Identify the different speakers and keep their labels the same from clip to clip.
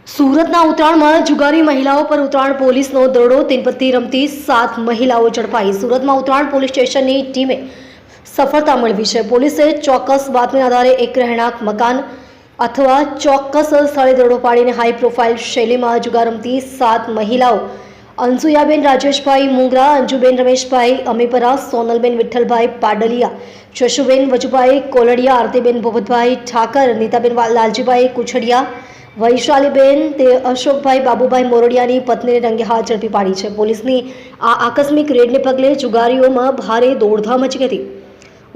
Speaker 1: સુરતના ઉત્તરાયણમાં જુગારી મહિલાઓ પર ઉત્તરાયણ પોલીસનો દરોડો, તીનપત્તી રમતી 7 મહિલાઓ ઝડપાઈ। સુરતમાં ઉત્તરાયણ પોલીસ સ્ટેશનની ટીમે સફળતા મેળવી છે। પોલીસે ચોક્કસ બાતમીના આધારે એક રહેણાંક મકાન અથવા ચોક્કસ સ્થળે દરોડો પાડીને હાઈ પ્રોફાઇલ શૈલીમાં જુગાર રમતી 7 મહિલાઓ અંસુયાબેન રાજેશભાઈ મુંગરા, અંજુબેન રમેશભાઈ અમીપરા, સોનલબેન વિઠ્ઠલભાઈ પાડલિયા, જશુબેન વજુભાઈ કોલડિયા, આરતીબેન ભૂપતભાઈ ઠાકર, નીતાબેન લાલજીભાઈ કુછડિયા, વૈશાલીબેન તે અશોકભાઈ બાબુભાઈ મોરડિયાની પત્નીને રંગે હાથ ઝડપી પાડી છે। પોલીસની આ આકસ્મિક રેડને પગલે જુગારીઓમાં ભારે દોડધામ મચી હતી।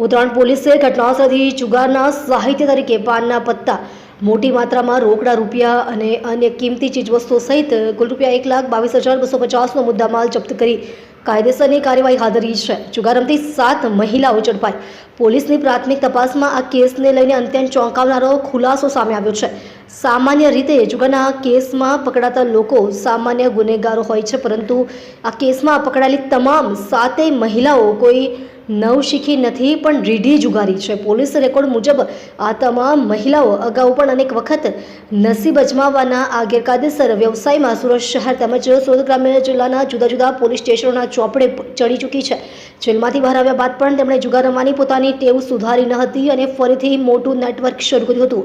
Speaker 1: ઉત્તરાયણ પોલીસે ઘટનાસ્થળથી જુગારના સાહિત્ય તરીકે પાનના પત્તા, મોટી માત્રામાં રોકડા રૂપિયા અને અન્ય કિંમતી ચીજવસ્તુઓ સહિત કુલ રૂપિયા 1,22,250નો મુદ્દામાલ જપ્ત કરી કાયદેસરની કાર્યવાહી હાથ ધરી છે। જુગાર રમતી 7 મહિલાઓ ઝડપાઈ। પોલીસની પ્રાથમિક તપાસમાં આ કેસને લઈને અત્યંત ચોંકાવનારો ખુલાસો સામે આવ્યો છે। સામાન્ય રીતે જુગારના કેસમાં પકડાતા લોકો સામાન્ય ગુનેગારો હોય છે, પરંતુ આ કેસમાં પકડાયેલી તમામ 7 મહિલાઓ કોઈ નવશીખી નથી, પણ રીઢી જુગારી છે। પોલીસ રેકોર્ડ મુજબ આ તમામ મહિલાઓ અગાઉ પણ અનેક વખત નસીબ અજમાવવાના આ ગેરકાયદેસર વ્યવસાયમાં સુરત શહેર તેમજ સુરત ગ્રામ્ય જિલ્લાના જુદા જુદા પોલીસ સ્ટેશનોના ચોપડે ચડી ચૂકી છે। જેલમાંથી બહાર આવ્યા બાદ પણ તેમણે જુગાર રમવાની પોતાની ટેવ સુધારી ન હતી અને ફરીથી મોટું નેટવર્ક શરૂ કર્યું હતું।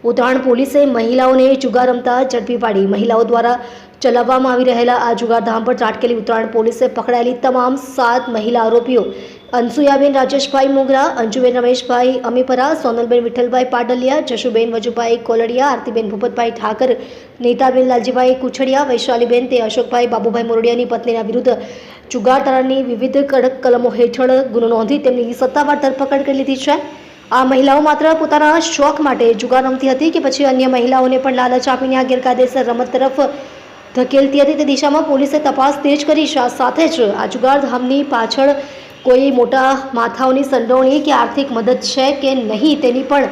Speaker 1: ઉત્તરાયણ પોલીસે મહિલાઓને જુગાર રમતા ઝડપી પાડી। મહિલાઓ દ્વારા ચલાવવામાં આવી રહેલા આ જુગારધામ પર ત્રાટકેલી ઉત્તરાયણ પોલીસે પકડાયેલી તમામ 7 મહિલા આરોપીઓ અંસુયાબેન રાજેશભાઈ મુંગરા, અંજુબેન રમેશભાઈ અમીપરા, સોનલબેન વિઠ્ઠલભાઈ પાડલિયા, જશુબેન વજુભાઈ કોલડિયા, આરતીબેન ભૂપતભાઈ ઠાકર, નીતાબેન લાલજીભાઈ કુછડિયા, વૈશાલીબેન તે અશોકભાઈ બાબુભાઈ મોરડિયાની પત્નીના વિરુદ્ધ જુગાર ધારાની વિવિધ કડક કલમો હેઠળ ગુનો નોંધી તેમની સત્તાવાર ધરપકડ કરી લીધી છે। આ મહિલાઓ માત્ર પોતાના શોખ માટે જુગાર રમતી હતી કે પછી અન્ય મહિલાઓને પણ લાલચ આપીને આ ગેરકાયદેસર રમત તરફ ધકેલતી હતી, તે દિશામાં પોલીસે તપાસ તેજ કરી છે। આ સાથે જ આ જુગાર ધામની પાછળ કોઈ મોટા માથાઓની સંડોવણી કે આર્થિક મદદ છે કે નહીં તેની પણ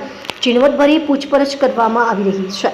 Speaker 1: ઝીણવટભરી પૂછપરછ કરવામાં આવી રહી છે।